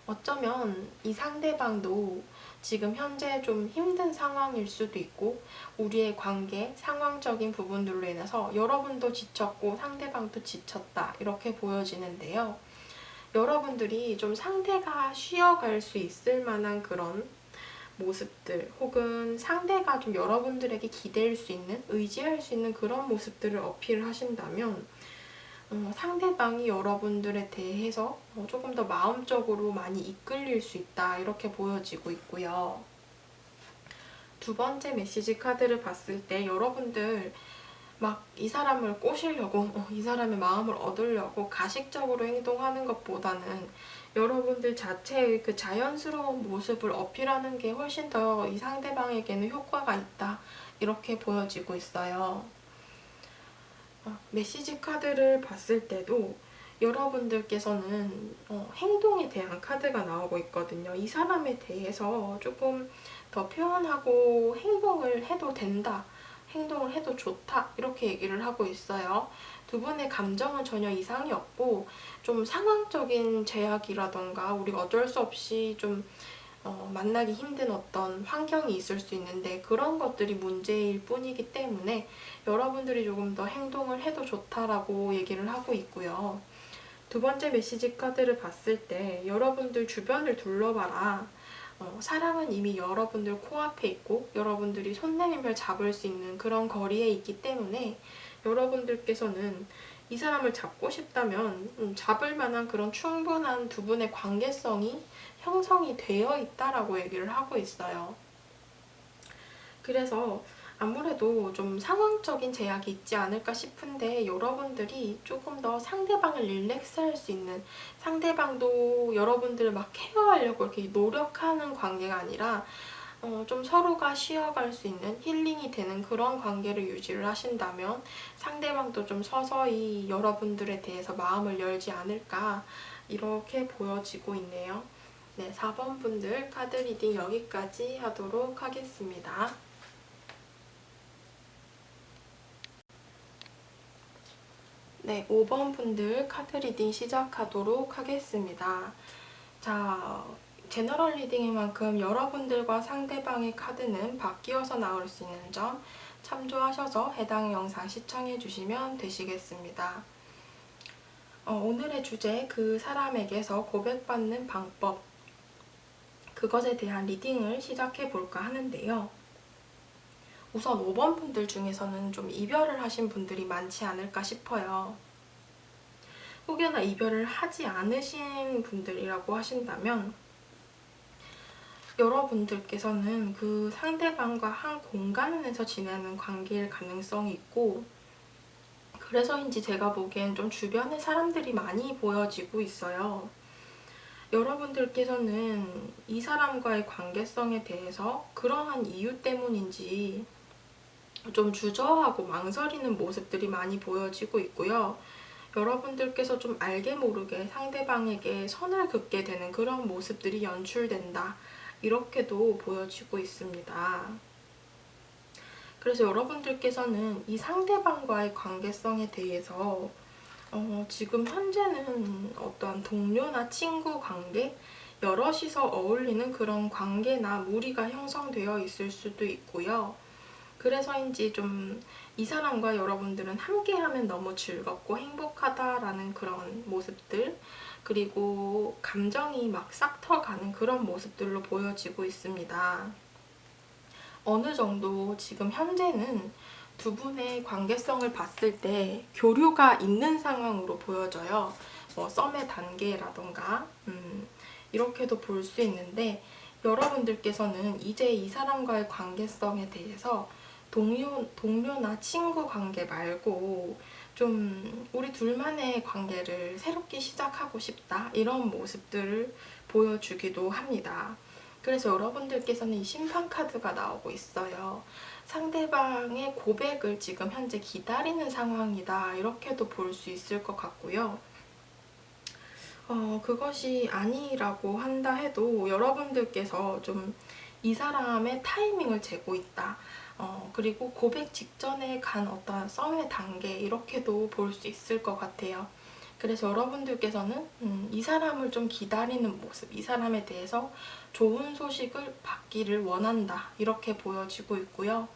어쩌면 이 상대방도 지금 현재 좀 힘든 상황일 수도 있고 우리의 관계, 상황적인 부분들로 인해서 여러분도 지쳤고 상대방도 지쳤다, 이렇게 보여지는데요. 여러분들이 좀 상대가 쉬어갈 수 있을 만한 그런 모습들, 혹은 상대가 좀 여러분들에게 기댈 수 있는, 의지할 수 있는 그런 모습들을 어필하신다면 상대방이 여러분들에 대해서 조금 더 마음적으로 많이 이끌릴 수 있다, 이렇게 보여지고 있고요. 두 번째 메시지 카드를 봤을 때 여러분들 막 이 사람을 꼬시려고, 이 사람의 마음을 얻으려고 가식적으로 행동하는 것보다는 여러분들 자체의 그 자연스러운 모습을 어필하는 게 훨씬 더 이 상대방에게는 효과가 있다, 이렇게 보여지고 있어요. 메시지 카드를 봤을 때도 여러분들께서는 행동에 대한 카드가 나오고 있거든요. 이 사람에 대해서 조금 더 표현하고 행동을 해도 된다, 행동을 해도 좋다, 이렇게 얘기를 하고 있어요. 두 분의 감정은 전혀 이상이 없고 좀 상황적인 제약이라던가 우리가 어쩔 수 없이 좀 만나기 힘든 어떤 환경이 있을 수 있는데 그런 것들이 문제일 뿐이기 때문에 여러분들이 조금 더 행동을 해도 좋다라고 얘기를 하고 있고요. 두 번째 메시지 카드를 봤을 때 여러분들 주변을 둘러봐라. 사랑은 이미 여러분들 코앞에 있고 여러분들이 손 내밀며 잡을 수 있는 그런 거리에 있기 때문에 여러분들께서는 이 사람을 잡고 싶다면 잡을 만한 그런 충분한 두 분의 관계성이 형성이 되어 있다라고 얘기를 하고 있어요. 그래서 아무래도 좀 상황적인 제약이 있지 않을까 싶은데 여러분들이 조금 더 상대방을 릴렉스할 수 있는, 상대방도 여러분들을 막 케어하려고 이렇게 노력하는 관계가 아니라 좀 서로가 쉬어갈 수 있는 힐링이 되는 그런 관계를 유지를 하신다면 상대방도 좀 서서히 여러분들에 대해서 마음을 열지 않을까 이렇게 보여지고 있네요. 네, 4번 분들 카드 리딩 여기까지 하도록 하겠습니다. 네, 5번 분들 카드 리딩 시작하도록 하겠습니다. 자, 제너럴 리딩인 만큼 여러분들과 상대방의 카드는 바뀌어서 나올 수 있는 점 참조하셔서 해당 영상 시청해 주시면 되시겠습니다. 오늘의 주제, 그 사람에게서 고백받는 방법, 그것에 대한 리딩을 시작해 볼까 하는데요. 우선 5번 분들 중에서는 좀 이별을 하신 분들이 많지 않을까 싶어요. 혹여나 이별을 하지 않으신 분들이라고 하신다면 여러분들께서는 그 상대방과 한 공간 안에서 지내는 관계일 가능성이 있고, 그래서인지 제가 보기엔 좀 주변에 사람들이 많이 보여지고 있어요. 여러분들께서는 이 사람과의 관계성에 대해서 그러한 이유 때문인지 좀 주저하고 망설이는 모습들이 많이 보여지고 있고요. 여러분들께서 좀 알게 모르게 상대방에게 선을 긋게 되는 그런 모습들이 연출된다, 이렇게도 보여지고 있습니다. 그래서 여러분들께서는 이 상대방과의 관계성에 대해서 지금 현재는 어떠한 동료나 친구 관계, 여럿이서 어울리는 그런 관계나 무리가 형성되어 있을 수도 있고요. 그래서인지 좀 이 사람과 여러분들은 함께하면 너무 즐겁고 행복하다라는 그런 모습들, 그리고 감정이 막 싹 터가는 그런 모습들로 보여지고 있습니다. 어느 정도 지금 현재는 두 분의 관계성을 봤을 때 교류가 있는 상황으로 보여져요. 썸의 단계라던가 이렇게도 볼 수 있는데 여러분들께서는 이제 이 사람과의 관계성에 대해서 동료나 친구 관계 말고 좀 우리 둘만의 관계를 새롭게 시작하고 싶다, 이런 모습들을 보여주기도 합니다. 그래서 여러분들께서는 이 심판 카드가 나오고 있어요. 상대방의 고백을 지금 현재 기다리는 상황이다, 이렇게도 볼 수 있을 것 같고요. 그것이 아니라고 한다 해도 여러분들께서 좀 이 사람의 타이밍을 재고 있다. 그리고 고백 직전에 간 어떤 썸의 단계, 이렇게도 볼 수 있을 것 같아요. 그래서 여러분들께서는 이 사람을 좀 기다리는 모습, 이 사람에 대해서 좋은 소식을 받기를 원한다, 이렇게 보여지고 있고요.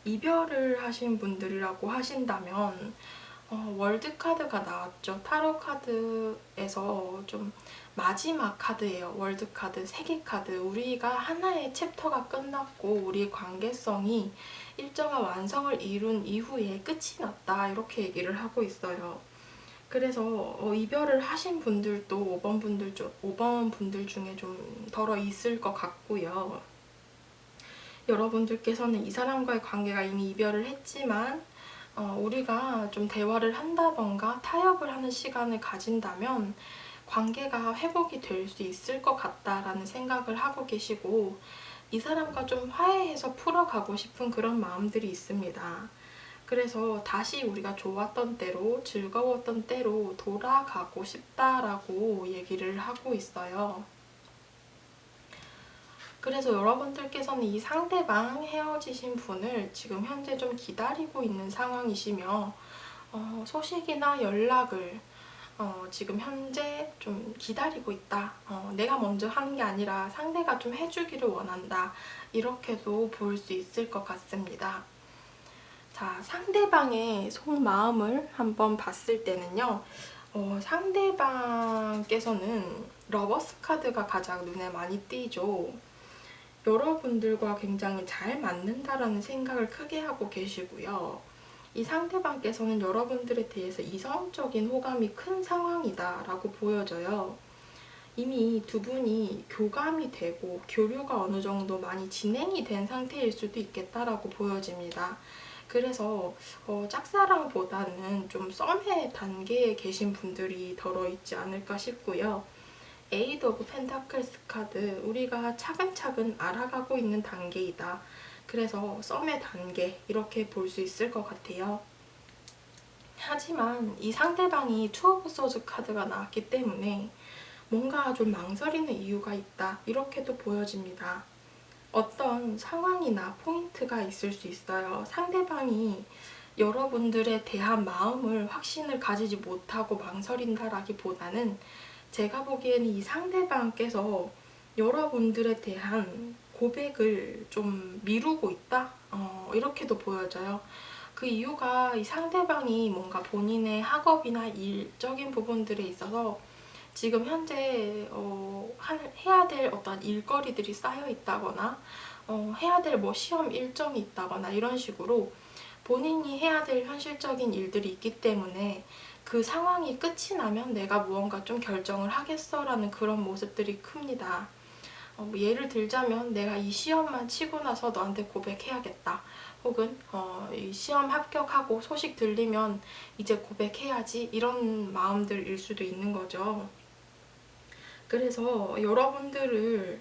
이별을 하신 분들이라고 하신다면 월드 카드가 나왔죠. 타로 카드에서 좀 마지막 카드예요. 월드 카드, 세계 카드. 우리가 하나의 챕터가 끝났고 우리의 관계성이 일정한 완성을 이룬 이후에 끝이 났다, 이렇게 얘기를 하고 있어요. 그래서 이별을 하신 분들도 5번 분들 중에 좀 덜어 있을 것 같고요. 여러분들께서는 이 사람과의 관계가 이미 이별을 했지만 우리가 좀 대화를 한다던가 타협을 하는 시간을 가진다면 관계가 회복이 될 수 있을 것 같다라는 생각을 하고 계시고, 이 사람과 좀 화해해서 풀어가고 싶은 그런 마음들이 있습니다. 그래서 다시 우리가 좋았던 때로, 즐거웠던 때로 돌아가고 싶다라고 얘기를 하고 있어요. 그래서 여러분들께서는 이 상대방 헤어지신 분을 지금 현재 좀 기다리고 있는 상황이시며 소식이나 연락을 지금 현재 좀 기다리고 있다. 내가 먼저 하는 게 아니라 상대가 좀 해주기를 원한다. 이렇게도 볼 수 있을 것 같습니다. 자, 상대방의 속마음을 한번 봤을 때는요. 상대방께서는 러버스 카드가 가장 눈에 많이 띄죠. 여러분들과 굉장히 잘 맞는다라는 생각을 크게 하고 계시고요. 이 상대방께서는 여러분들에 대해서 이성적인 호감이 큰 상황이다 라고 보여져요. 이미 두 분이 교감이 되고 교류가 어느 정도 많이 진행이 된 상태일 수도 있겠다라고 보여집니다. 그래서 짝사랑보다는 좀 썸의 단계에 계신 분들이 덜어 있지 않을까 싶고요. 에이드 오브 펜타클스 카드, 우리가 차근차근 알아가고 있는 단계이다. 그래서 썸의 단계, 이렇게 볼 수 있을 것 같아요. 하지만 이 상대방이 투 오브 소즈 카드가 나왔기 때문에 뭔가 좀 망설이는 이유가 있다. 이렇게도 보여집니다. 어떤 상황이나 포인트가 있을 수 있어요. 상대방이 여러분들에 대한 마음을, 확신을 가지지 못하고 망설인다라기보다는 제가 보기에는 이 상대방께서 여러분들에 대한 고백을 좀 미루고 있다? 이렇게도 보여져요. 그 이유가 이 상대방이 뭔가 본인의 학업이나 일적인 부분들에 있어서 지금 현재 해야 될 어떤 일거리들이 쌓여 있다거나 해야 될 뭐 시험 일정이 있다거나 이런 식으로 본인이 해야 될 현실적인 일들이 있기 때문에 그 상황이 끝이 나면 내가 무언가 좀 결정을 하겠어라는 그런 모습들이 큽니다. 뭐 예를 들자면 내가 이 시험만 치고 나서 너한테 고백해야겠다. 혹은 이 시험 합격하고 소식 들리면 이제 고백해야지, 이런 마음들일 수도 있는 거죠. 그래서 여러분들을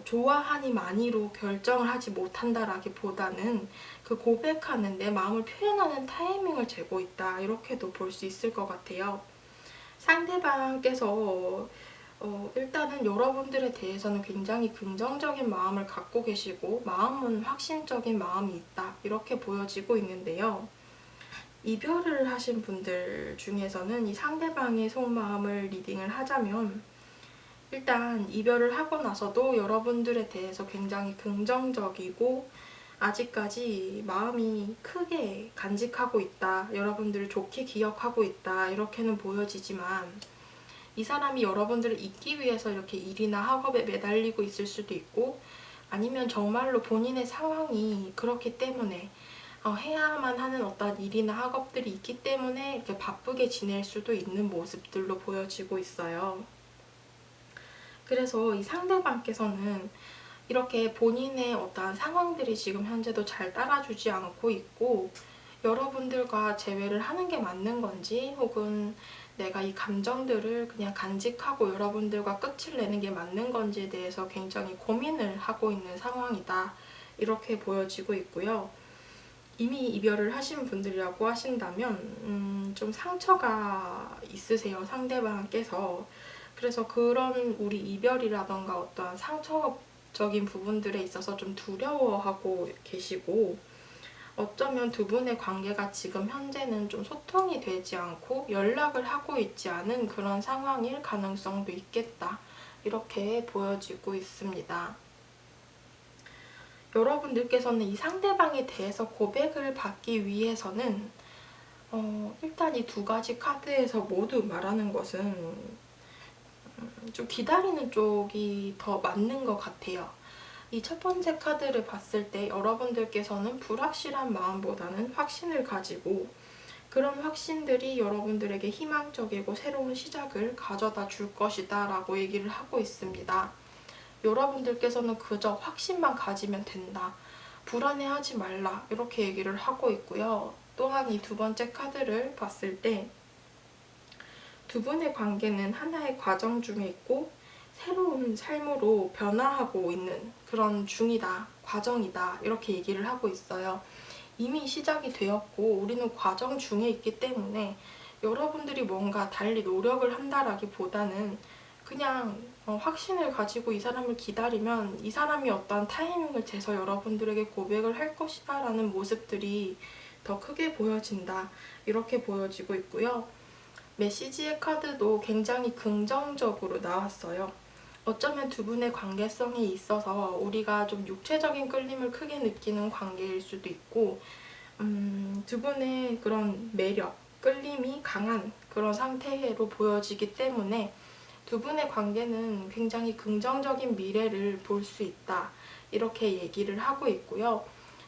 좋아하니 많이로 결정을 하지 못한다라기보다는 그 고백하는, 내 마음을 표현하는 타이밍을 재고 있다. 이렇게도 볼 수 있을 것 같아요. 상대방께서 일단은 여러분들에 대해서는 굉장히 긍정적인 마음을 갖고 계시고 마음은 확신적인 마음이 있다. 이렇게 보여지고 있는데요. 이별을 하신 분들 중에서는 이 상대방의 속마음을 리딩을 하자면 일단 이별을 하고 나서도 여러분들에 대해서 굉장히 긍정적이고 아직까지 마음이 크게 간직하고 있다. 여러분들을 좋게 기억하고 있다. 이렇게는 보여지지만 이 사람이 여러분들을 잊기 위해서 이렇게 일이나 학업에 매달리고 있을 수도 있고 아니면 정말로 본인의 상황이 그렇기 때문에 해야만 하는 어떤 일이나 학업들이 있기 때문에 이렇게 바쁘게 지낼 수도 있는 모습들로 보여지고 있어요. 그래서 이 상대방께서는 이렇게 본인의 어떠한 상황들이 지금 현재도 잘 따라주지 않고 있고 여러분들과 재회를 하는 게 맞는 건지 혹은 내가 이 감정들을 그냥 간직하고 여러분들과 끝을 내는 게 맞는 건지에 대해서 굉장히 고민을 하고 있는 상황이다. 이렇게 보여지고 있고요. 이미 이별을 하신 분들이라고 하신다면 좀 상처가 있으세요. 상대방께서. 그래서 그런 우리 이별이라던가 어떠한 상처적인 부분들에 있어서 좀 두려워하고 계시고 어쩌면 두 분의 관계가 지금 현재는 좀 소통이 되지 않고 연락을 하고 있지 않은 그런 상황일 가능성도 있겠다. 이렇게 보여지고 있습니다. 여러분들께서는 이 상대방에 대해서 고백을 받기 위해서는 일단 이 두 가지 카드에서 모두 말하는 것은 좀 기다리는 쪽이 더 맞는 것 같아요. 이 첫 번째 카드를 봤을 때 여러분들께서는 불확실한 마음보다는 확신을 가지고 그런 확신들이 여러분들에게 희망적이고 새로운 시작을 가져다 줄 것이다 라고 얘기를 하고 있습니다. 여러분들께서는 그저 확신만 가지면 된다. 불안해하지 말라. 이렇게 얘기를 하고 있고요. 또한 이 두 번째 카드를 봤을 때 두 분의 관계는 하나의 과정 중에 있고 새로운 삶으로 변화하고 있는 그런 중이다, 과정이다 이렇게 얘기를 하고 있어요. 이미 시작이 되었고 우리는 과정 중에 있기 때문에 여러분들이 뭔가 달리 노력을 한다라기보다는 그냥 확신을 가지고 이 사람을 기다리면 이 사람이 어떠한 타이밍을 재서 여러분들에게 고백을 할 것이다 라는 모습들이 더 크게 보여진다, 이렇게 보여지고 있고요. 메시지의 카드도 굉장히 긍정적으로 나왔어요. 어쩌면 두 분의 관계성에 있어서 우리가 좀 육체적인 끌림을 크게 느끼는 관계일 수도 있고, 두 분의 그런 매력, 끌림이 강한 그런 상태로 보여지기 때문에 두 분의 관계는 굉장히 긍정적인 미래를 볼 수 있다, 이렇게 얘기를 하고 있고요.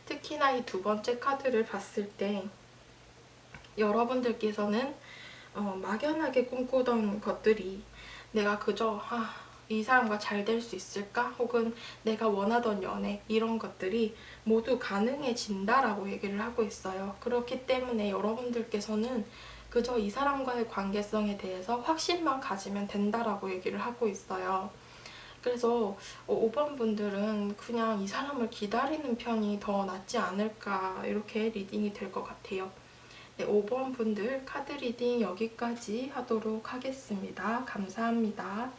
특히나 이 두 번째 카드를 봤을 때 여러분들께서는 막연하게 꿈꾸던 것들이 내가 그저 이 사람과 잘 될 수 있을까? 혹은 내가 원하던 연애, 이런 것들이 모두 가능해진다라고 얘기를 하고 있어요. 그렇기 때문에 여러분들께서는 그저 이 사람과의 관계성에 대해서 확신만 가지면 된다라고 얘기를 하고 있어요. 그래서 5번 분들은 그냥 이 사람을 기다리는 편이 더 낫지 않을까, 이렇게 리딩이 될 것 같아요. 네, 5번 분들 카드 리딩 여기까지 하도록 하겠습니다. 감사합니다.